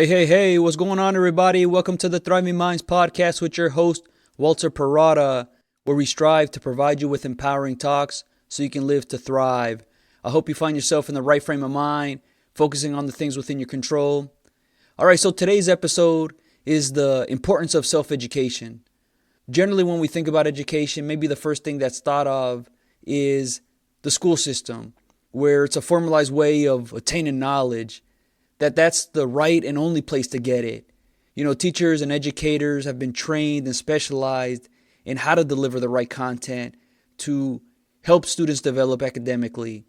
Hey, what's going on, everybody? Welcome to the Thriving Minds podcast with your host, Walter Parada, where we strive to provide you with empowering talks so you can live to thrive. I hope you find yourself in the right frame of mind, focusing on the things within your control. All right, so today's episode is the importance of self-education. Generally, when we think about education, maybe the first thing that's thought of is the school system, where it's a formalized way of attaining knowledge, that's the right and only place to get it. You know, teachers and educators have been trained and specialized in how to deliver the right content to help students develop academically,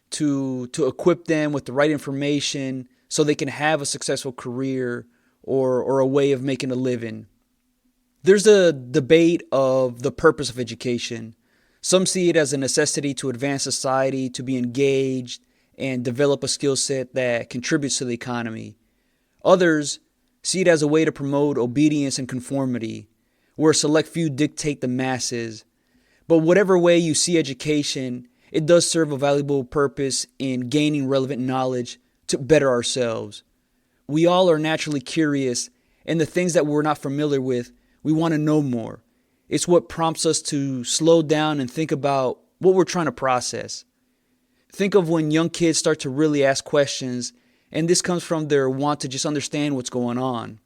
to equip them with the right information so they can have a successful career or a way of making a living. There's a debate of the purpose of education. Some see it as a necessity to advance society, to be engaged, and develop a skill set that contributes to the economy. Others see it as a way to promote obedience and conformity, where a select few dictate the masses. But whatever way you see education, it does serve a valuable purpose in gaining relevant knowledge to better ourselves. We all are naturally curious, and the things that we're not familiar with, we want to know more. It's what prompts us to slow down and think about what we're trying to process. Think of when young kids start to really ask questions, and this comes from their want to just understand what's going on.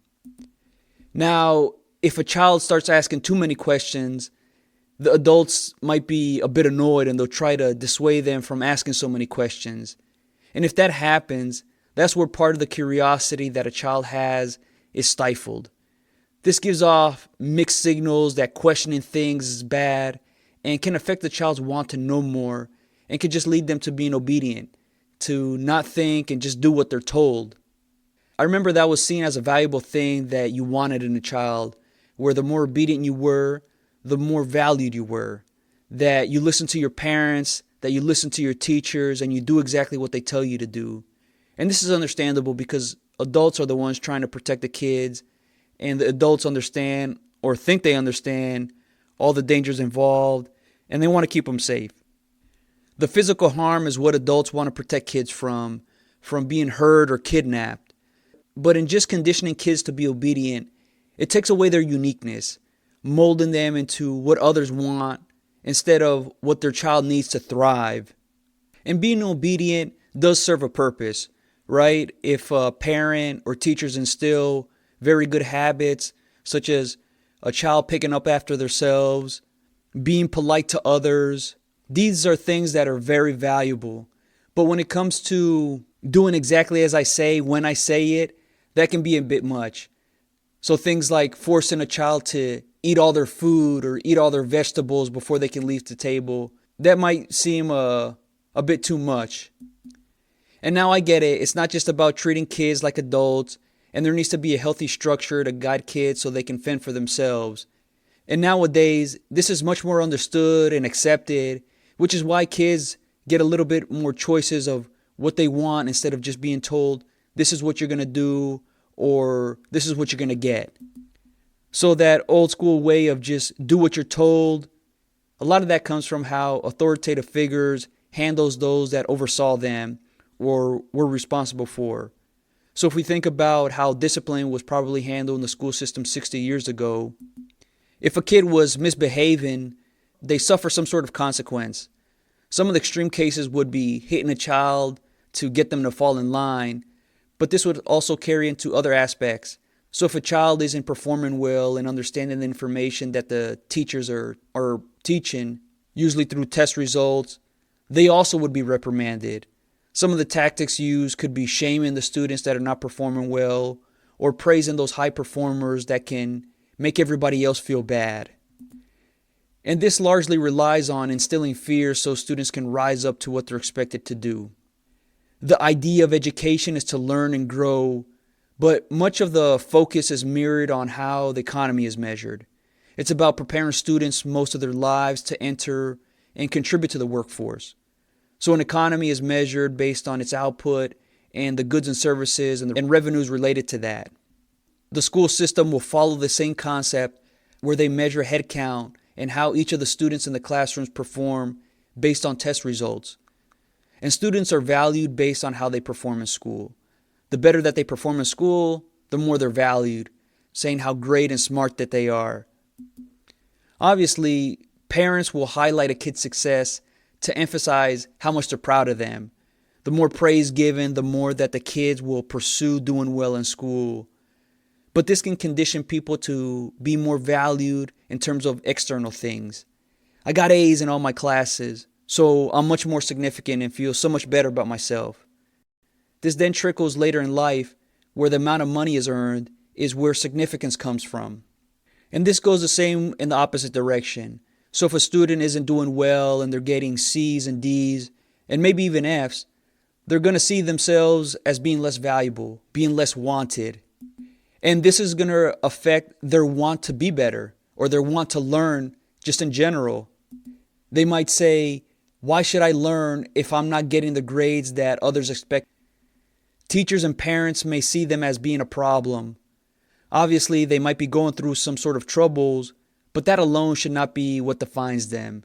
Now, if a child starts asking too many questions, the adults might be a bit annoyed and they'll try to dissuade them from asking so many questions. And if that happens, that's where part of the curiosity that a child has is stifled. This gives off mixed signals that questioning things is bad and can affect the child's want to know more, and could just lead them to being obedient, to not think and just do what they're told. I remember that was seen as a valuable thing that you wanted in a child, where the more obedient you were, the more valued you were. That you listen to your parents, that you listen to your teachers, and you do exactly what they tell you to do. And this is understandable because adults are the ones trying to protect the kids, and the adults understand or think they understand all the dangers involved, and they want to keep them safe. The physical harm is what adults want to protect kids from being hurt or kidnapped. But in just conditioning kids to be obedient, it takes away their uniqueness, molding them into what others want instead of what their child needs to thrive. And being obedient does serve a purpose, right? If a parent or teachers instill very good habits, such as a child picking up after themselves, being polite to others, these are things that are very valuable. But when it comes to doing exactly as I say, when I say it, that can be a bit much. So things like forcing a child to eat all their food or eat all their vegetables before they can leave the table, that might seem a bit too much. And now I get it. It's not just about treating kids like adults, and there needs to be a healthy structure to guide kids so they can fend for themselves. And nowadays, this is much more understood and accepted, which is why kids get a little bit more choices of what they want instead of just being told, this is what you're going to do or this is what you're going to get. So that old school way of just do what you're told, a lot of that comes from how authoritative figures handles those that oversaw them or were responsible for. So if we think about how discipline was probably handled in the school system 60 years ago, if a kid was misbehaving, they suffer some sort of consequence. Some of the extreme cases would be hitting a child to get them to fall in line, but this would also carry into other aspects. So if a child isn't performing well and understanding the information that the teachers are teaching, usually through test results, they also would be reprimanded. Some of the tactics used could be shaming the students that are not performing well or praising those high performers that can make everybody else feel bad. And this largely relies on instilling fear so students can rise up to what they're expected to do. The idea of education is to learn and grow, but much of the focus is mirrored on how the economy is measured. It's about preparing students most of their lives to enter and contribute to the workforce. So an economy is measured based on its output and the goods and services and revenues related to that. The school system will follow the same concept where they measure headcount and how each of the students in the classrooms perform based on test results. And students are valued based on how they perform in school. The better that they perform in school, the more they're valued, saying how great and smart that they are. Obviously, parents will highlight a kid's success to emphasize how much they're proud of them. The more praise given, the more that the kids will pursue doing well in school. But this can condition people to be more valued in terms of external things. I got A's in all my classes, so I'm much more significant and feel so much better about myself. This then trickles later in life, where the amount of money is earned is where significance comes from. And this goes the same in the opposite direction. So if a student isn't doing well and they're getting C's and D's and maybe even F's, they're going to see themselves as being less valuable, being less wanted. And this is going to affect their want to be better or their want to learn just in general. They might say, why should I learn if I'm not getting the grades that others expect? Teachers and parents may see them as being a problem. Obviously, they might be going through some sort of troubles, but that alone should not be what defines them.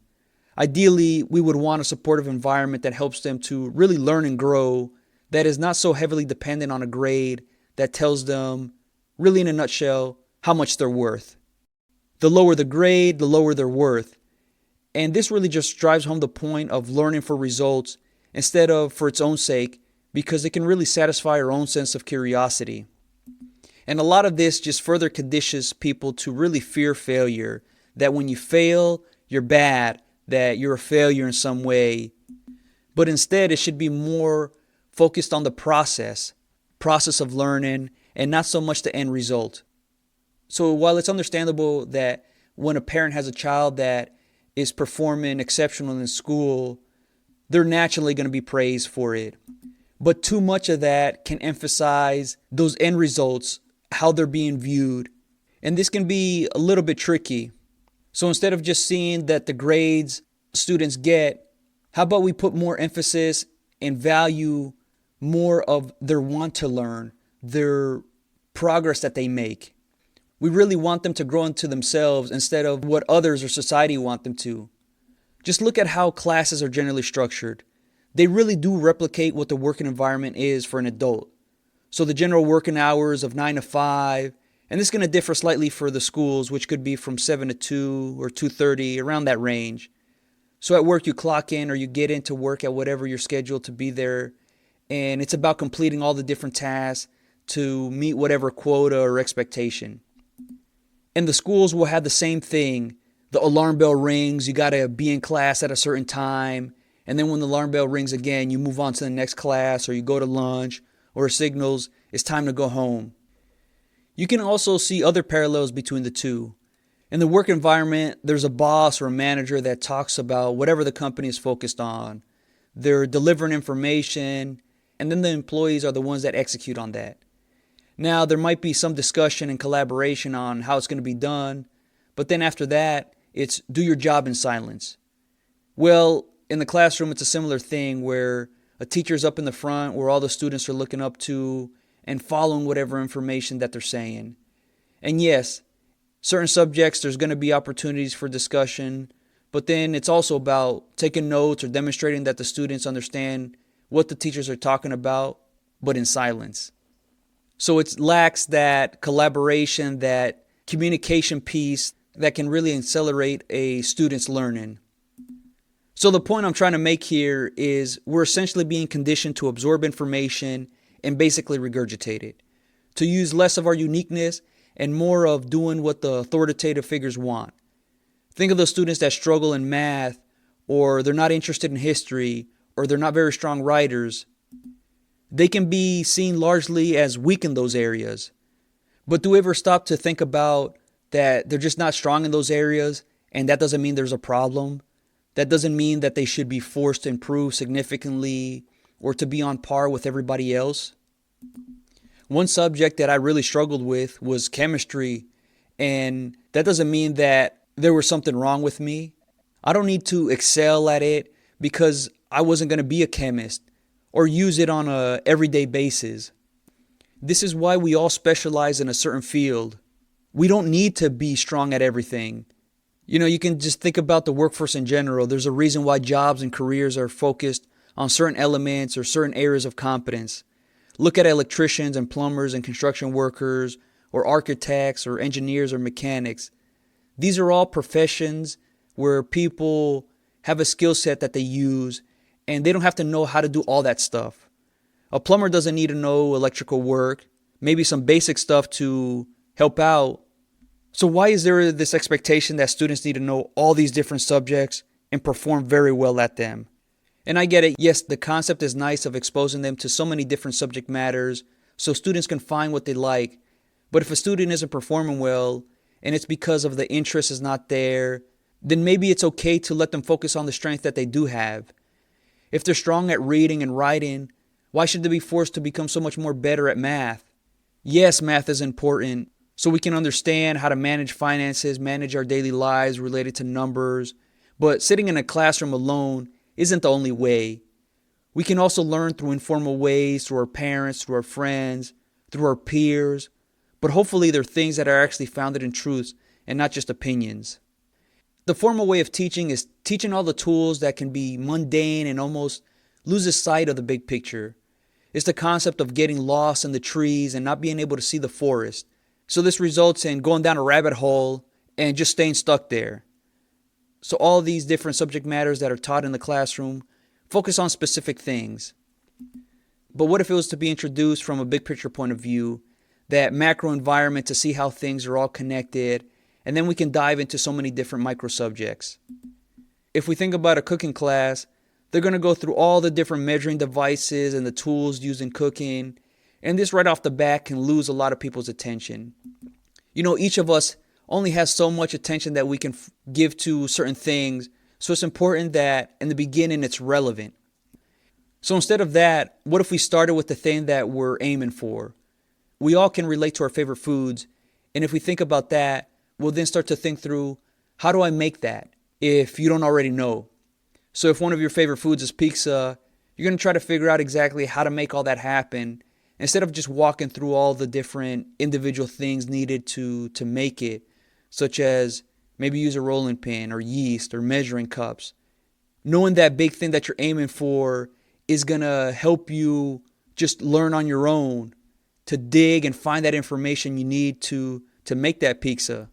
Ideally, we would want a supportive environment that helps them to really learn and grow, that is not so heavily dependent on a grade that tells them, really in a nutshell, how much they're worth. The lower the grade, the lower their worth. And this really just drives home the point of learning for results instead of for its own sake, because it can really satisfy our own sense of curiosity. And a lot of this just further conditions people to really fear failure, that when you fail, you're bad, that you're a failure in some way. But instead, it should be more focused on the process of learning, and not so much the end result. So while it's understandable that when a parent has a child that is performing exceptional in school, they're naturally going to be praised for it. But too much of that can emphasize those end results, how they're being viewed. And this can be a little bit tricky. So instead of just seeing that the grades students get, how about we put more emphasis and value more of their want to learn, their progress that they make. We really want them to grow into themselves instead of what others or society want them to. Just look at how classes are generally structured. They really do replicate what the working environment is for an adult. So the general working hours of 9 to 5, and this is going to differ slightly for the schools, which could be from 7 to 2 or 2:30, around that range. So at work you clock in or you get into work at whatever you're scheduled to be there, and it's about completing all the different tasks to meet whatever quota or expectation. And the schools will have the same thing. The alarm bell rings, you got to be in class at a certain time, and then when the alarm bell rings again, you move on to the next class or you go to lunch, or it signals it's time to go home. You can also see other parallels between the two. In the work environment, there's a boss or a manager that talks about whatever the company is focused on. They're delivering information, and then the employees are the ones that execute on that. Now, there might be some discussion and collaboration on how it's going to be done, but then after that, it's do your job in silence. Well, in the classroom, it's a similar thing where a teacher's up in the front where all the students are looking up to and following whatever information that they're saying. And yes, certain subjects, there's going to be opportunities for discussion, but then it's also about taking notes or demonstrating that the students understand what the teachers are talking about, but in silence. So it lacks that collaboration, that communication piece that can really accelerate a student's learning. So the point I'm trying to make here is we're essentially being conditioned to absorb information and basically regurgitate it, to use less of our uniqueness and more of doing what the authoritative figures want. Think of those students that struggle in math, or they're not interested in history, or they're not very strong writers. They can be seen largely as weak in those areas. But do we ever stop to think about that they're just not strong in those areas, and that doesn't mean there's a problem? That doesn't mean that they should be forced to improve significantly or to be on par with everybody else. One subject that I really struggled with was chemistry, and that doesn't mean that there was something wrong with me. I don't need to excel at it because I wasn't going to be a chemist or use it on a everyday basis. This is why we all specialize in a certain field. We don't need to be strong at everything. You can just think about the workforce in general. There's a reason why jobs and careers are focused on certain elements or certain areas of competence. Look at electricians and plumbers and construction workers, or architects or engineers or mechanics. These are all professions where people have a skill set that they use, and they don't have to know how to do all that stuff. A plumber doesn't need to know electrical work, maybe some basic stuff to help out. So why is there this expectation that students need to know all these different subjects and perform very well at them? And I get it. Yes, the concept is nice of exposing them to so many different subject matters so students can find what they like. But if a student isn't performing well and it's because of the interest is not there, then maybe it's okay to let them focus on the strength that they do have. If they're strong at reading and writing, why should they be forced to become so much more better at math? Yes, math is important so we can understand how to manage finances, manage our daily lives related to numbers. But sitting in a classroom alone isn't the only way. We can also learn through informal ways, through our parents, through our friends, through our peers. But hopefully they're things that are actually founded in truths and not just opinions. The formal way of teaching is teaching all the tools that can be mundane and almost loses sight of the big picture. It's the concept of getting lost in the trees and not being able to see the forest. So this results in going down a rabbit hole and just staying stuck there. So all these different subject matters that are taught in the classroom focus on specific things. But what if it was to be introduced from a big picture point of view, that macro environment to see how things are all connected, and then we can dive into so many different micro subjects. If we think about a cooking class, they're going to go through all the different measuring devices and the tools used in cooking, and this right off the bat can lose a lot of people's attention. Each of us only has so much attention that we can give to certain things, so it's important that in the beginning it's relevant. So instead of that, what if we started with the thing that we're aiming for? We all can relate to our favorite foods, and if we think about that, we'll then start to think through, how do I make that if you don't already know? So if one of your favorite foods is pizza, you're going to try to figure out exactly how to make all that happen instead of just walking through all the different individual things needed to make it, such as maybe use a rolling pin or yeast or measuring cups. Knowing that big thing that you're aiming for is going to help you just learn on your own to dig and find that information you need to make that pizza.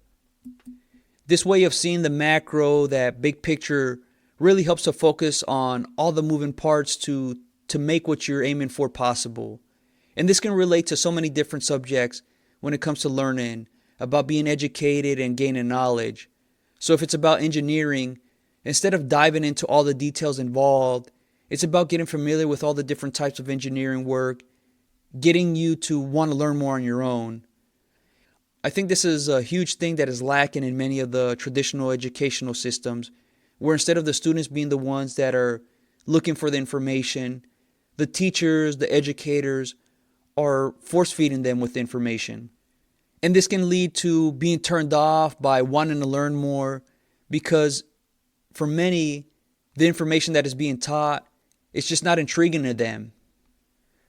This way of seeing the macro, that big picture, really helps to focus on all the moving parts to make what you're aiming for possible. And this can relate to so many different subjects when it comes to learning, about being educated and gaining knowledge. So if it's about engineering, instead of diving into all the details involved, it's about getting familiar with all the different types of engineering work, getting you to want to learn more on your own. I think this is a huge thing that is lacking in many of the traditional educational systems, where instead of the students being the ones that are looking for the information, the teachers, the educators are force feeding them with information. And this can lead to being turned off by wanting to learn more, because for many, the information that is being taught, it's just not intriguing to them.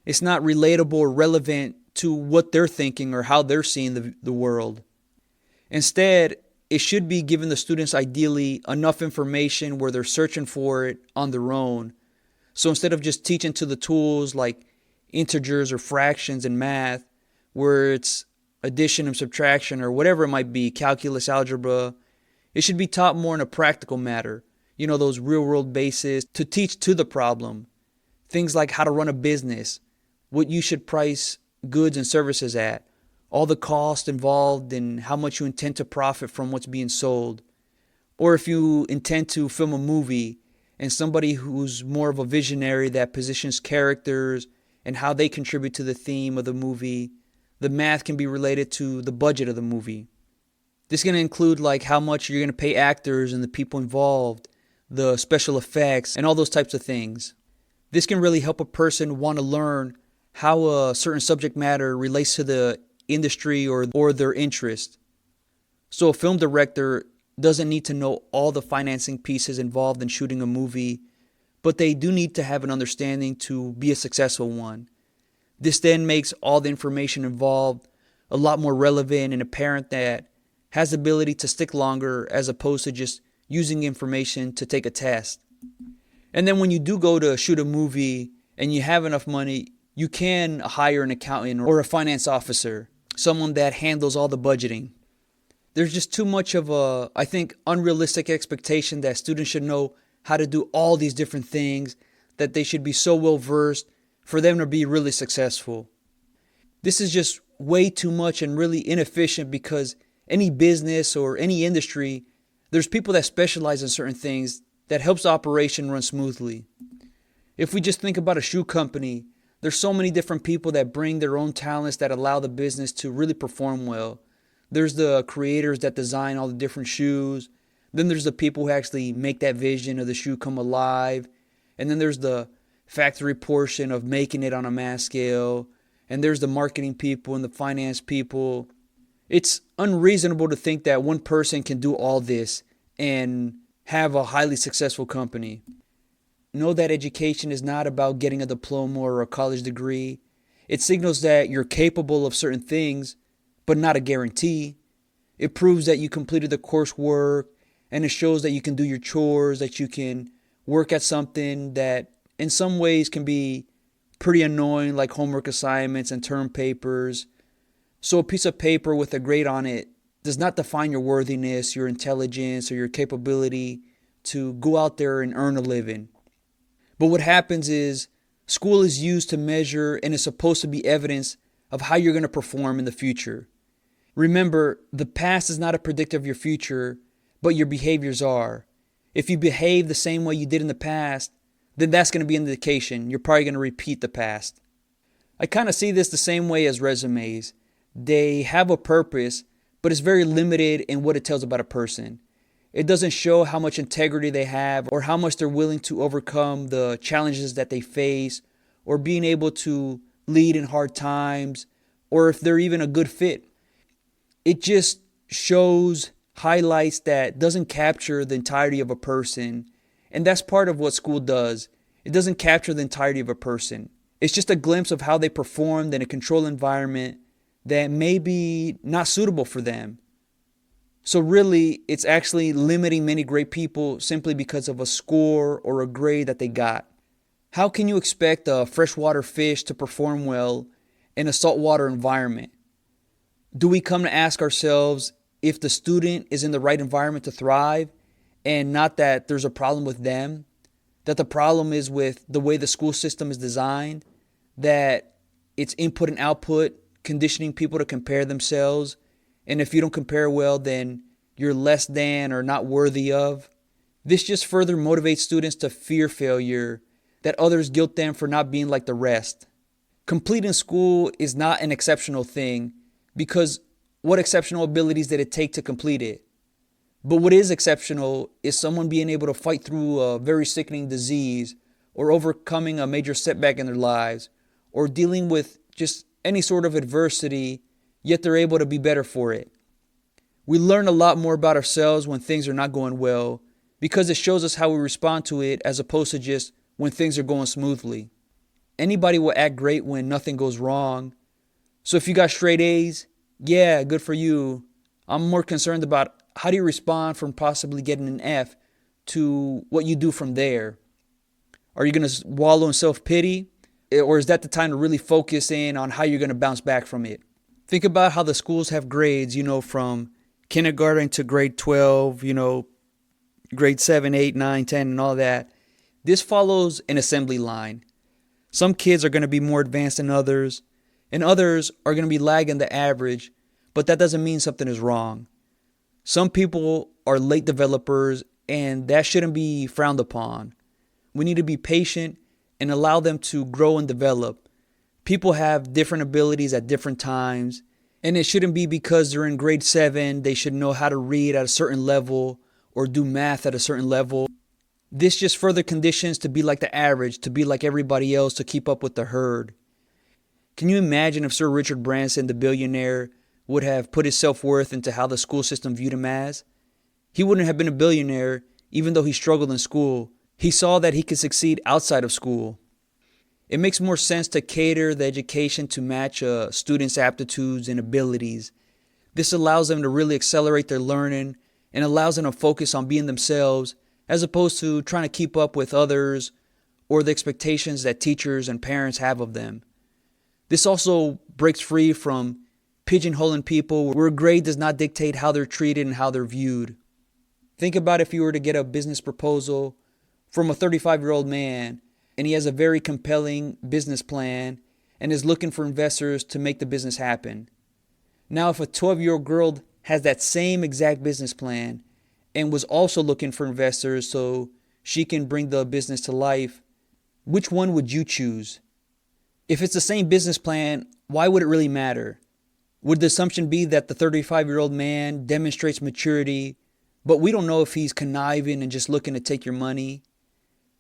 It's not relatable or relevant to what they're thinking or how they're seeing the world. Instead, it should be giving the students ideally enough information where they're searching for it on their own. So instead of just teaching to the tools like integers or fractions in math, where it's addition and subtraction or whatever it might be, calculus, algebra, it should be taught more in a practical matter. Those real world bases to teach to the problem. Things like how to run a business, what you should price goods and services at, all the cost involved and how much you intend to profit from what's being sold. Or if you intend to film a movie and somebody who's more of a visionary that positions characters and how they contribute to the theme of the movie, the math can be related to the budget of the movie. This is going to include like how much you're going to pay actors and the people involved, the special effects, and all those types of things. This can really help a person want to learn how a certain subject matter relates to the industry or their interest. So a film director doesn't need to know all the financing pieces involved in shooting a movie, but they do need to have an understanding to be a successful one. This then makes all the information involved a lot more relevant and apparent, that has the ability to stick longer as opposed to just using information to take a test. And then when you do go to shoot a movie and you have enough money, you can hire an accountant or a finance officer, someone that handles all the budgeting. There's just too much of a, I think, unrealistic expectation that students should know how to do all these different things, that they should be so well versed for them to be really successful. This is just way too much and really inefficient because any business or any industry, there's people that specialize in certain things that helps the operation run smoothly. If we just think about a shoe company, there's so many different people that bring their own talents that allow the business to really perform well. There's the creators that design all the different shoes. Then there's the people who actually make that vision of the shoe come alive. And then there's the factory portion of making it on a mass scale. And there's the marketing people and the finance people. It's unreasonable to think that one person can do all this and have a highly successful company. Know that education is not about getting a diploma or a college degree. It signals that you're capable of certain things, but not a guarantee. It proves that you completed the coursework, and it shows that you can do your chores, that you can work at something that in some ways can be pretty annoying, like homework assignments and term papers. So a piece of paper with a grade on it does not define your worthiness, your intelligence, or your capability to go out there and earn a living. But what happens is school is used to measure and is supposed to be evidence of how you're going to perform in the future. Remember, the past is not a predictor of your future, but your behaviors are. If you behave the same way you did in the past, then that's going to be an indication you're probably going to repeat the past. I kind of see this the same way as resumes. They have a purpose, but it's very limited in what it tells about a person. It doesn't show how much integrity they have or how much they're willing to overcome the challenges that they face or being able to lead in hard times or if they're even a good fit. It just shows highlights that doesn't capture the entirety of a person. And that's part of what school does. It doesn't capture the entirety of a person. It's just a glimpse of how they performed in a controlled environment that may be not suitable for them. So really, it's actually limiting many great people simply because of a score or a grade that they got. How can you expect a freshwater fish to perform well in a saltwater environment? Do we come to ask ourselves if the student is in the right environment to thrive and not that there's a problem with them, that the problem is with the way the school system is designed, that it's input and output, conditioning people to compare themselves, and if you don't compare well, then you're less than or not worthy of. This just further motivates students to fear failure, that others guilt them for not being like the rest. Completing school is not an exceptional thing because what exceptional abilities did it take to complete it? But what is exceptional is someone being able to fight through a very sickening disease or overcoming a major setback in their lives or dealing with just any sort of adversity, yet they're able to be better for it. We learn a lot more about ourselves when things are not going well because it shows us how we respond to it as opposed to just when things are going smoothly. Anybody will act great when nothing goes wrong. So if you got straight A's, yeah, good for you. I'm more concerned about how do you respond from possibly getting an F to what you do from there. Are you going to wallow in self-pity? Or is that the time to really focus in on how you're going to bounce back from it? Think about how the schools have grades, from kindergarten to grade 12, grade 7, 8, 9, 10, and all that. This follows an assembly line. Some kids are going to be more advanced than others, and others are going to be lagging the average, but that doesn't mean something is wrong. Some people are late developers, and that shouldn't be frowned upon. We need to be patient and allow them to grow and develop. People have different abilities at different times, and it shouldn't be because they're in grade 7, they should know how to read at a certain level or do math at a certain level. This just further conditions to be like the average, to be like everybody else, to keep up with the herd. Can you imagine if Sir Richard Branson, the billionaire, would have put his self-worth into how the school system viewed him as? He wouldn't have been a billionaire even though he struggled in school. He saw that he could succeed outside of school. It makes more sense to cater the education to match a student's aptitudes and abilities. This allows them to really accelerate their learning and allows them to focus on being themselves as opposed to trying to keep up with others or the expectations that teachers and parents have of them. This also breaks free from pigeonholing people where grade does not dictate how they're treated and how they're viewed. Think about if you were to get a business proposal from a 35-year-old man and he has a very compelling business plan and is looking for investors to make the business happen. Now, if a 12-year-old girl has that same exact business plan and was also looking for investors so she can bring the business to life, which one would you choose? If it's the same business plan, why would it really matter? Would the assumption be that the 35-year-old man demonstrates maturity, but we don't know if he's conniving and just looking to take your money?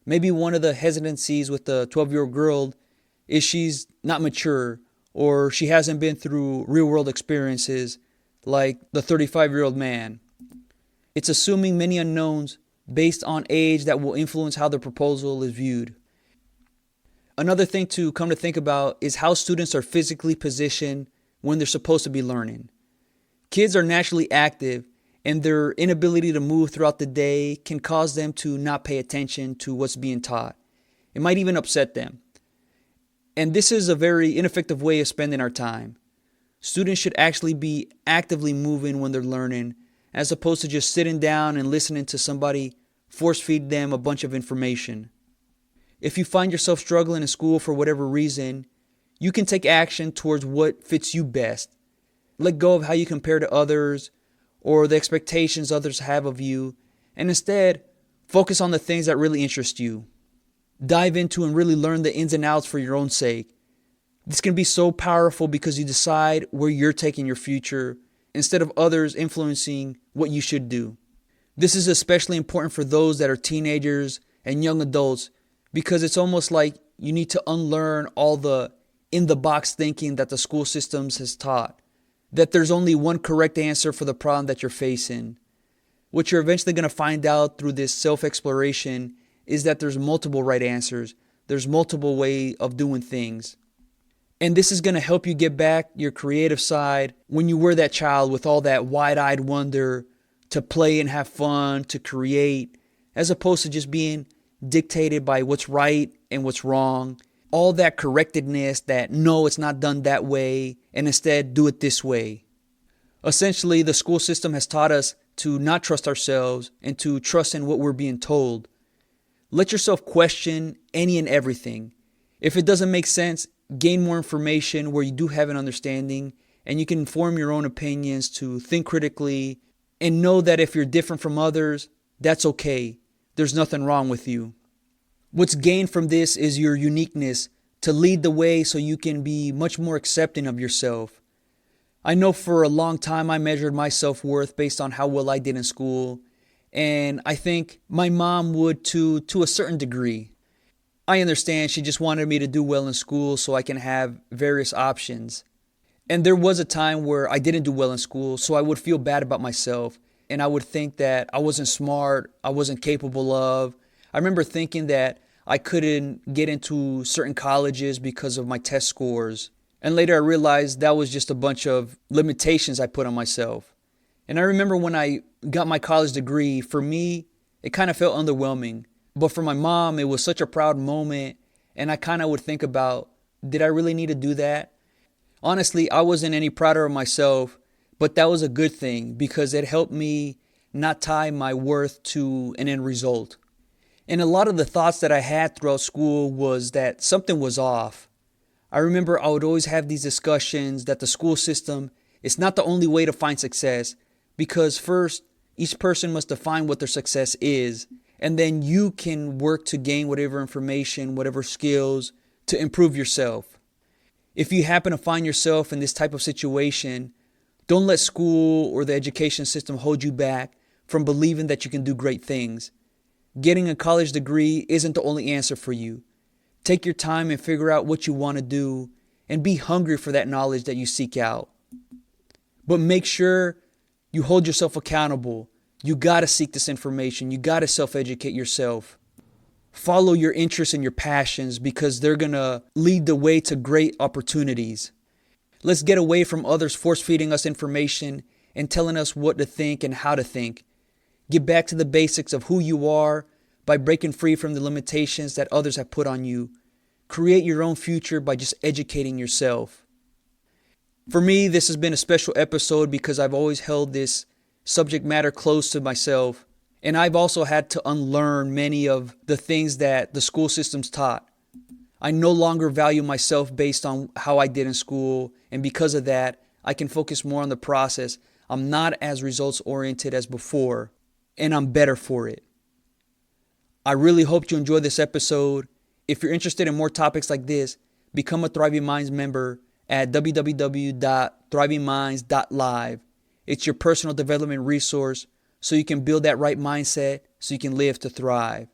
Maybe one of the hesitancies with the 12-year-old girl is she's not mature, or she hasn't been through real-world experiences like the 35-year-old man. It's assuming many unknowns based on age that will influence how the proposal is viewed. Another thing to come to think about is how students are physically positioned when they're supposed to be learning. Kids are naturally active, and their inability to move throughout the day can cause them to not pay attention to what's being taught. It might even upset them. And this is a very ineffective way of spending our time. Students should actually be actively moving when they're learning, as opposed to just sitting down and listening to somebody force feed them a bunch of information. If you find yourself struggling in school for whatever reason, you can take action towards what fits you best. Let go of how you compare to others or the expectations others have of you, and instead focus on the things that really interest you. Dive into and really learn the ins and outs for your own sake. This can be so powerful because you decide where you're taking your future instead of others influencing what you should do. This is especially important for those that are teenagers and young adults, because it's almost like you need to unlearn all the in-the-box thinking that the school systems has taught, that there's only one correct answer for the problem that you're facing. What you're eventually going to find out through this self-exploration is that there's multiple right answers. There's multiple ways of doing things. And this is going to help you get back your creative side when you were that child with all that wide-eyed wonder to play and have fun, to create, as opposed to just being dictated by what's right and what's wrong. All that correctedness that, no, it's not done that way, and instead do it this way. Essentially, the school system has taught us to not trust ourselves and to trust in what we're being told. Let yourself question any and everything. If it doesn't make sense, gain more information where you do have an understanding, and you can form your own opinions, to think critically, and know that if you're different from others, that's okay. There's nothing wrong with you. What's gained from this is your uniqueness to lead the way so you can be much more accepting of yourself. I know for a long time I measured my self-worth based on how well I did in school, and I think my mom would to a certain degree. I understand she just wanted me to do well in school so I can have various options. And there was a time where I didn't do well in school, so I would feel bad about myself, and I would think that I wasn't smart, I wasn't capable of. I remember thinking that I couldn't get into certain colleges because of my test scores. And later I realized that was just a bunch of limitations I put on myself. And I remember when I got my college degree, for me, it kind of felt underwhelming. But for my mom, it was such a proud moment. And I kind of would think about, did I really need to do that? Honestly, I wasn't any prouder of myself, but that was a good thing because it helped me not tie my worth to an end result. And a lot of the thoughts that I had throughout school was that something was off. I remember I would always have these discussions that the school system is not the only way to find success, because first, each person must define what their success is, and then you can work to gain whatever information, whatever skills to improve yourself. If you happen to find yourself in this type of situation, don't let school or the education system hold you back from believing that you can do great things. Getting a college degree isn't the only answer for you. Take your time and figure out what you want to do and be hungry for that knowledge that you seek out. But make sure you hold yourself accountable. You got to seek this information. You got to self-educate yourself. Follow your interests and your passions because they're going to lead the way to great opportunities. Let's get away from others force-feeding us information and telling us what to think and how to think. Get back to the basics of who you are by breaking free from the limitations that others have put on you. create your own future by just educating yourself. For me, this has been a special episode because I've always held this subject matter close to myself. And I've also had to unlearn many of the things that the school system's taught. I no longer value myself based on how I did in school. And because of that, I can focus more on the process. I'm not as results oriented as before, and I'm better for it. I really hope you enjoyed this episode. If you're interested in more topics like this, become a Thriving Minds member at www.thrivingminds.live. It's your personal development resource so you can build that right mindset so you can live to thrive.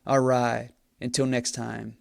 All right, until next time.